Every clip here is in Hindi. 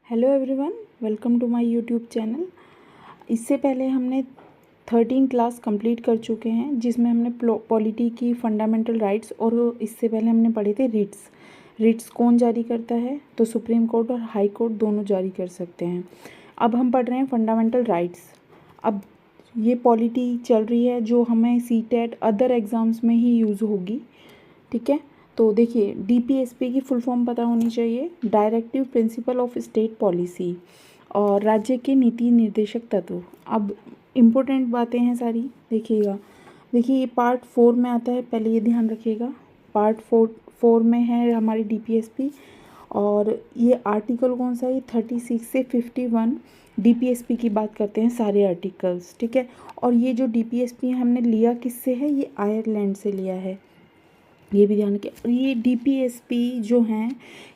Hello everyone, welcome to my YouTube channel. इससे पहले हमने 13 क्लास कंप्लीट कर चुके हैं, जिसमें हमने पॉलिटी की फंडामेंटल राइट्स और इससे पहले हमने पढ़े थे रिट्स कौन जारी करता है, तो सुप्रीम कोर्ट और हाई कोर्ट दोनों जारी कर सकते हैं। अब हम पढ़ रहे हैं फंडामेंटल राइट्स। अब ये पॉलिटी चल रही है जो हमें सीटेट अदर एग्ज़ाम्स में ही यूज़ होगी, ठीक है। तो देखिए, डीपीएसपी की फुल फॉर्म पता होनी चाहिए, directive principle of state policy, और राज्य के नीति निर्देशक तत्व। अब इम्पोर्टेंट बातें हैं सारी, देखिएगा। देखिए, ये पार्ट 4 में आता है, पहले ये ध्यान रखिएगा। पार्ट 4 में है हमारी डीपीएसपी, और ये आर्टिकल कौन सा है, 36 से 51 डीपीएसपी की बात करते हैं सारे आर्टिकल्स, ठीक है। और ये जो डीपीएसपी हमने लिया किससे है, ये आयरलैंड से लिया है, ये भी ध्यान रखिए। और ये डीपीएसपी जो हैं,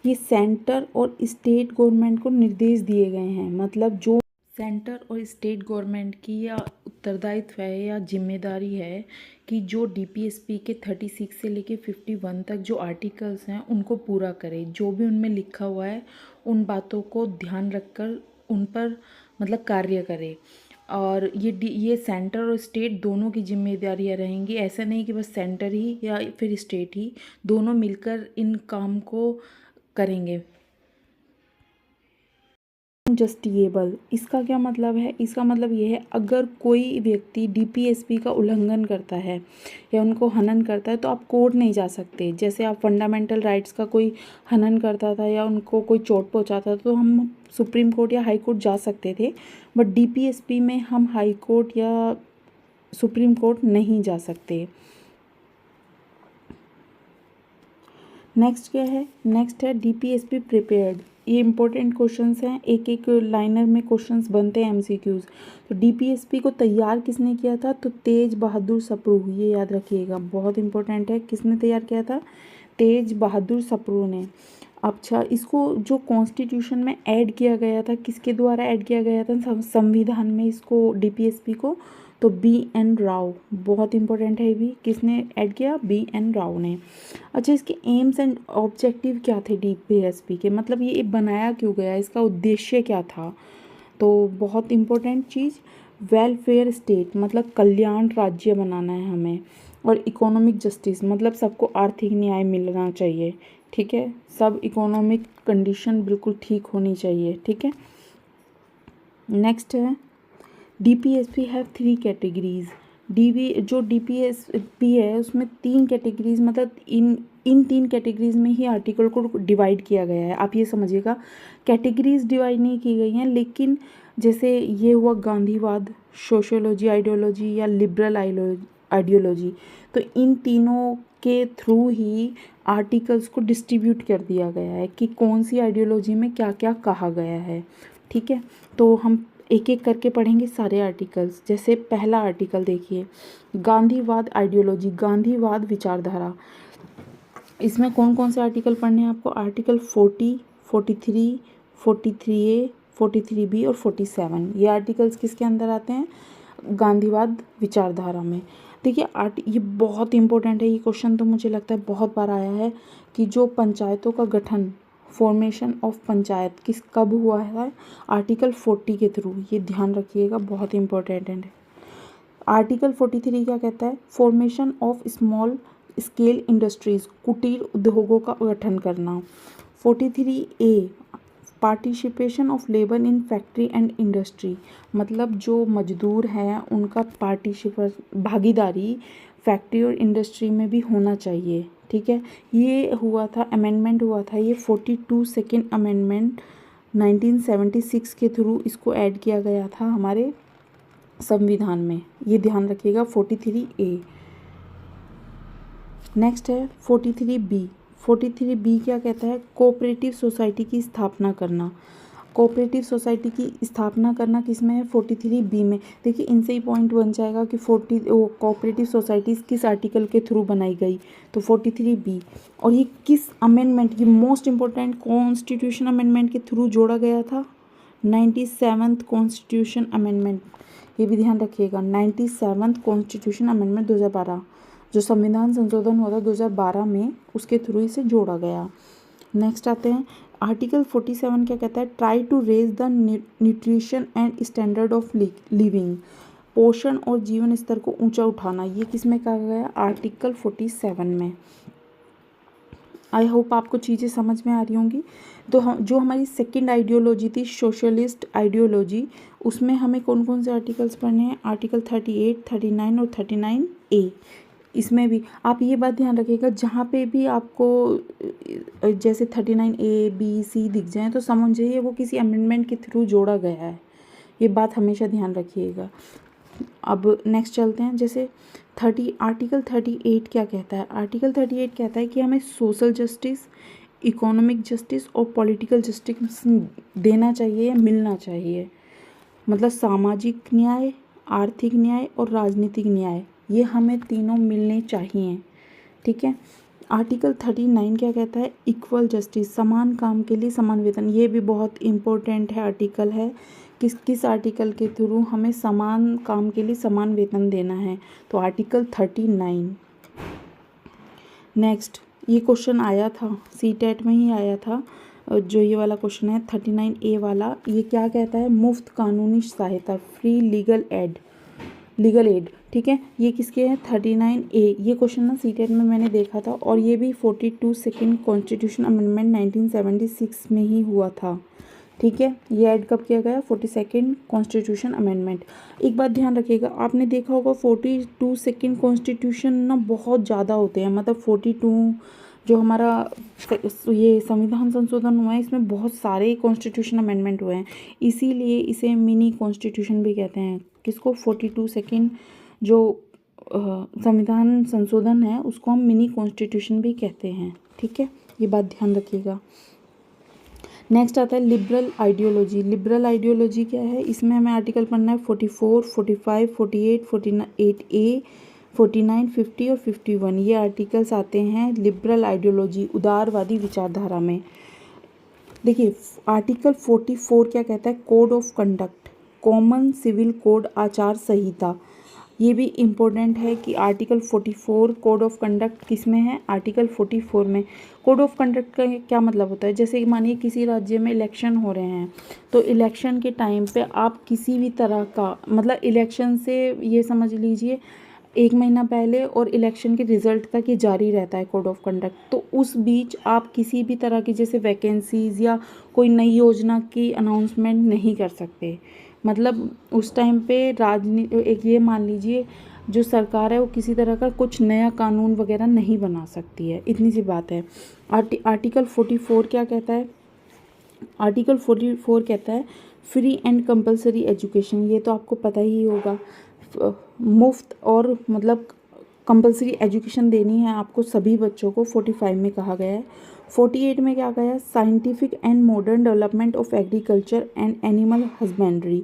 ये सेंटर और स्टेट गवर्नमेंट को निर्देश दिए गए हैं। मतलब जो सेंटर और स्टेट गवर्नमेंट की या उत्तरदायित्व है या जिम्मेदारी है कि जो डीपीएसपी के 36 से लेके 51 तक जो आर्टिकल्स हैं उनको पूरा करे। जो भी उनमें लिखा हुआ है उन बातों को ध्यान रखकर उन पर मतलब कार्य करे। और ये सेंटर और स्टेट दोनों की जिम्मेदारियां रहेंगी। ऐसा नहीं कि बस सेंटर ही या फिर स्टेट ही, दोनों मिलकर इन काम को करेंगे। जस्टिएबल, इसका क्या मतलब है, इसका मतलब ये है अगर कोई व्यक्ति डीपीएसपी का उल्लंघन करता है या उनको हनन करता है तो आप कोर्ट नहीं जा सकते। जैसे आप फंडामेंटल राइट्स का कोई हनन करता था या उनको कोई चोट पहुंचाता था तो हम सुप्रीम कोर्ट या हाई कोर्ट जा सकते थे, बट डीपीएसपी में हम हाई कोर्ट या सुप्रीम कोर्ट नहीं जा सकते। नेक्स्ट क्या है, नेक्स्ट है डीपीएसपी प्रिपेयर्ड। ये इंपॉर्टेंट क्वेश्चंस हैं, एक एक लाइनर में क्वेश्चंस बनते हैं एमसीक्यूज। तो डीपीएसपी को तैयार किसने किया था, तो तेज बहादुर सप्रू, ये याद रखिएगा, बहुत इंपॉर्टेंट है। किसने तैयार किया था, तेज बहादुर सप्रू ने। अच्छा, इसको जो कॉन्स्टिट्यूशन में ऐड किया गया था, किसके द्वारा ऐड किया गया था संविधान में इसको, डीपीएसपी को, तो बी.एन. राव, बहुत इंपॉर्टेंट है ये भी। किसने ऐड किया, बी.एन. राव ने। अच्छा, इसके एम्स एंड ऑब्जेक्टिव क्या थे डीपीएसपी के, मतलब ये बनाया क्यों गया, इसका उद्देश्य क्या था, तो बहुत इंपॉर्टेंट चीज़, वेलफेयर स्टेट, मतलब कल्याण राज्य बनाना है हमें, और इकोनॉमिक जस्टिस, मतलब सबको आर्थिक न्याय मिलना चाहिए, ठीक है। सब इकोनॉमिक कंडीशन बिल्कुल ठीक होनी चाहिए, ठीक है। नेक्स्ट है डीपीएसपी हैव 3 कैटेगरीज। जो डीपीएसपी है उसमें 3 कैटेगरीज, मतलब इन 3 कैटेगरीज में ही आर्टिकल को डिवाइड किया गया है। आप ये समझिएगा, कैटेगरीज डिवाइड नहीं की गई हैं, लेकिन जैसे ये हुआ गांधीवाद, सोशियोलॉजी आइडियोलॉजी या लिबरल आइडियोलॉजी, तो इन तीनों के थ्रू ही आर्टिकल्स को डिस्ट्रीब्यूट कर दिया गया है कि कौन सी आइडियोलॉजी में क्या क्या कहा गया है, ठीक है। तो हम एक एक करके पढ़ेंगे सारे आर्टिकल्स। जैसे पहला आर्टिकल देखिए, गांधीवाद आइडियोलॉजी, गांधीवाद विचारधारा। इसमें कौन कौन से आर्टिकल पढ़ने हैं आपको, आर्टिकल 40, 43, 43A, 43B और 47। ये आर्टिकल्स किसके अंदर आते हैं, गांधीवाद विचारधारा में। देखिए ये बहुत इंपॉर्टेंट है, ये क्वेश्चन तो मुझे लगता है बहुत बार आया है कि जो पंचायतों का गठन, फॉर्मेशन ऑफ पंचायत कब हुआ है, आर्टिकल 40 के थ्रू। ये ध्यान रखिएगा, बहुत इंपॉर्टेंट है। आर्टिकल 43 क्या कहता है, formation of small scale industries, कुटीर उद्योगों का गठन करना। 43A, participation of labour in factory and industry, मतलब जो मजदूर हैं उनका भागीदारी फैक्ट्री और इंडस्ट्री में भी होना चाहिए, ठीक है। ये हुआ था, अमेंडमेंट हुआ था, ये 42 सेकेंड अमेंडमेंट 1976 के थ्रू इसको ऐड किया गया था हमारे संविधान में। ये ध्यान रखिएगा, 43A। नेक्स्ट है 43B। 43B क्या कहता है, कोऑपरेटिव सोसाइटी की स्थापना करना। कोऑपरेटिव सोसाइटी की स्थापना करना किस में है, 43B में। देखिए, इनसे ही पॉइंट बन जाएगा कि कोऑपरेटिव सोसाइटीज़ किस आर्टिकल के थ्रू बनाई गई, तो 43B। और ये किस अमेंडमेंट की, मोस्ट इम्पोर्टेंट, कॉन्स्टिट्यूशन अमेंडमेंट के थ्रू जोड़ा गया था, 97th कॉन्स्टिट्यूशन अमेंडमेंट। ये भी ध्यान रखिएगा, 97th कॉन्स्टिट्यूशन अमेंडमेंट 2012, जो संविधान संशोधन हुआ था 2012 में, उसके थ्रू इसे जोड़ा गया। नेक्स्ट आते हैं आर्टिकल 47 क्या कहता है, try to raise the nutrition and standard of living, पोषण और जीवन स्तर को ऊंचा उठाना। ये किस में कहा गया, आर्टिकल 47 में। आई होप आपको चीज़ें समझ में आ रही होंगी। तो हम जो हमारी सेकंड आइडियोलॉजी थी सोशलिस्ट आइडियोलॉजी, उसमें हमें कौन कौन से आर्टिकल्स पढ़ने हैं, आर्टिकल 38, 39 और 39A। इसमें भी आप ये बात ध्यान रखिएगा, जहाँ पे भी आपको जैसे 39A B C दिख जाए तो समझ जाइए वो किसी अमेंडमेंट के थ्रू जोड़ा गया है। ये बात हमेशा ध्यान रखिएगा। अब नेक्स्ट चलते हैं। जैसे आर्टिकल 38 क्या कहता है, आर्टिकल 38 कहता है कि हमें सोशल जस्टिस, इकोनॉमिक जस्टिस और पॉलिटिकल जस्टिस देना चाहिए, मिलना चाहिए। मतलब सामाजिक न्याय, आर्थिक न्याय और राजनीतिक न्याय, ये हमें तीनों मिलने चाहिए। ठीक है। आर्टिकल 39 क्या कहता है, इक्वल जस्टिस, समान काम के लिए समान वेतन। ये भी बहुत इम्पोर्टेंट है आर्टिकल है। किस आर्टिकल के थ्रू हमें समान काम के लिए समान वेतन देना है, तो आर्टिकल 39। नेक्स्ट, ये क्वेश्चन आया था सीटेट में ही आया था, जो ये वाला क्वेश्चन है 39A वाला। ये क्या कहता है, मुफ्त कानूनी सहायता, फ्री लीगल एड। ठीक है, ये किसके हैं, 39A। ये क्वेश्चन ना सीटेट में मैंने देखा था, और ये भी 42 सेकेंड कॉन्स्टिट्यूशन अमेंडमेंट 1976 में ही हुआ था। ठीक है, ये ऐड कब किया गया, 42 कॉन्स्टिट्यूशन अमेंडमेंट। एक बात ध्यान रखिएगा, आपने देखा होगा 42 सेकेंड कॉन्स्टिट्यूशन ना बहुत ज़्यादा होते हैं। मतलब 42 जो हमारा ये संविधान संशोधन हुआ है, इसमें बहुत सारे कॉन्स्टिट्यूशन अमेंडमेंट हुए हैं, इसीलिए इसे मिनी कॉन्स्टिट्यूशन भी कहते हैं। किसको, 42 सेकेंड जो संविधान संशोधन है उसको हम मिनी कॉन्स्टिट्यूशन भी कहते हैं। ठीक है, ये बात ध्यान रखिएगा। नेक्स्ट आता है लिबरल आइडियोलॉजी। लिबरल आइडियोलॉजी क्या है, इसमें हमें आर्टिकल पढ़ना है 44, 45, 48, 48A, 49, 50 और 51। ये आर्टिकल्स आते हैं लिबरल आइडियोलॉजी, उदारवादी विचारधारा में। देखिए आर्टिकल 44 क्या कहता है, code of conduct, common civil code, आचार संहिता। ये भी इम्पोर्टेंट है कि आर्टिकल 44 कोड ऑफ कंडक्ट किस में है, आर्टिकल 44 में। कोड ऑफ कंडक्ट का क्या मतलब होता है, जैसे मानिए किसी राज्य में इलेक्शन हो रहे हैं, तो इलेक्शन के टाइम पे आप किसी भी तरह का, मतलब इलेक्शन से ये समझ लीजिए 1 महीना पहले और इलेक्शन के रिजल्ट तक ये जारी रहता है कोड ऑफ कंडक्ट। तो उस बीच आप किसी भी तरह की जैसे वैकेंसीज़ या कोई नई योजना की अनाउंसमेंट नहीं कर सकते। मतलब उस टाइम पे एक ये मान लीजिए जो सरकार है वो किसी तरह का कुछ नया कानून वगैरह नहीं बना सकती है, इतनी सी बात है। आर्टिकल 44 क्या कहता है, आर्टिकल 44 कहता है फ्री एंड कंपलसरी एजुकेशन। ये तो आपको पता ही होगा, मुफ्त और मतलब कंपलसरी एजुकेशन देनी है आपको सभी बच्चों को, 45 में कहा गया है। 48 में क्या गया, scientific and modern development of agriculture and animal husbandry,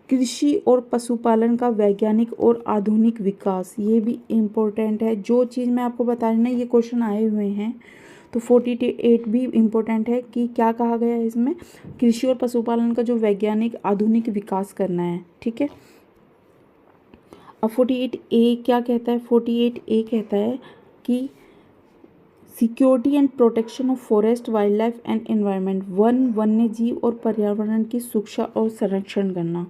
कृषि और पशुपालन का वैज्ञानिक और आधुनिक विकास। ये भी इम्पोर्टेंट है, जो चीज़ मैं आपको बता रही ना ये क्वेश्चन आए हुए हैं। तो 48 भी इम्पोर्टेंट है कि क्या कहा गया है इसमें, कृषि और पशुपालन का जो वैज्ञानिक आधुनिक विकास करना है। ठीक है, अब 48A क्या कहता है, 48A कहता है कि security and protection of forest, wild life and environment, वन्य जीव और पर्यावरण की सुरक्षा और संरक्षण करना।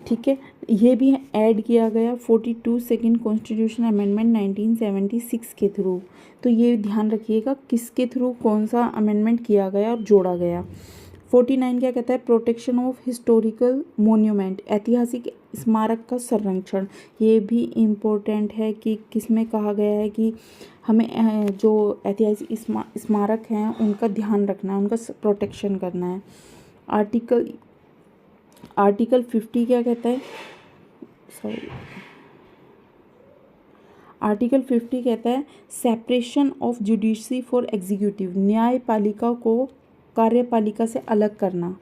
ठीक है, ये भी ऐड किया गया 42 सेकेंड कॉन्स्टिट्यूशन अमेंडमेंट 1976 के थ्रू। तो ये ध्यान रखिएगा किसके थ्रू कौन सा अमेंडमेंट किया गया और जोड़ा गया। 49 क्या कहता है, प्रोटेक्शन ऑफ हिस्टोरिकल मोन्यूमेंट, ऐतिहासिक स्मारक का संरक्षण। ये भी इम्पोर्टेंट है कि किसमें कहा गया है कि हमें जो ऐतिहासिक स्मारक हैं उनका ध्यान रखना है, उनका प्रोटेक्शन करना है। आर्टिकल 50 क्या कहता है, आर्टिकल 50 कहता है separation of judiciary for executive, न्यायपालिका को कार्यपालिका से अलग करना।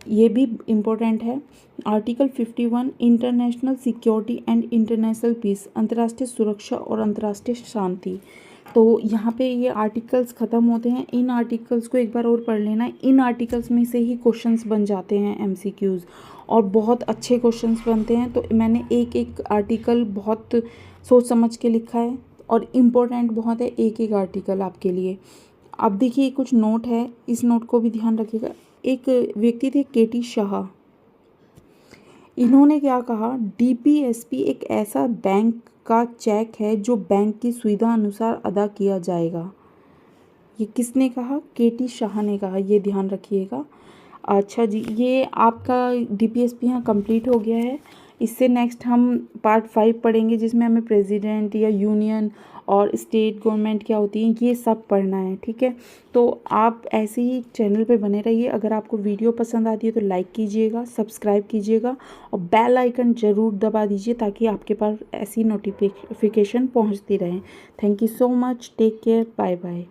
ये भी इम्पोर्टेंट है। Article 51 international security and international peace, अंतर्राष्ट्रीय सुरक्षा और अंतर्राष्ट्रीय शांति। तो यहाँ पे ये आर्टिकल्स ख़त्म होते हैं। इन आर्टिकल्स को एक बार और पढ़ लेना, इन आर्टिकल्स में से ही क्वेश्चंस बन जाते हैं MCQs, और बहुत अच्छे क्वेश्चंस बनते हैं। तो मैंने एक एक आर्टिकल बहुत सोच समझ के लिखा है और इम्पोर्टेंट बहुत है एक एक आर्टिकल आपके लिए। अब देखिए कुछ नोट है, इस नोट को भी ध्यान रखिएगा। एक व्यक्ति थे केटी शाह, इन्होंने क्या कहा, डीपीएसपी एक ऐसा बैंक का चेक है जो बैंक की सुविधा अनुसार अदा किया जाएगा। ये किसने कहा? केटी शाह ने कहा, ये ध्यान रखिएगा। अच्छा जी, ये आपका डीपीएसपी यहाँ कंप्लीट हो गया है। इससे नेक्स्ट हम पार्ट 5 पढ़ेंगे, जिसमें हमें प्रेसिडेंट या यूनियन और स्टेट गवर्नमेंट क्या होती है ये सब पढ़ना है, ठीक है। तो आप ऐसे ही चैनल पे बने रहिए। अगर आपको वीडियो पसंद आती है तो लाइक कीजिएगा, सब्सक्राइब कीजिएगा और बेल आइकन ज़रूर दबा दीजिए ताकि आपके पास ऐसी नोटिफिकेशन पहुंचती रहे। Thank you so much, take care, bye bye.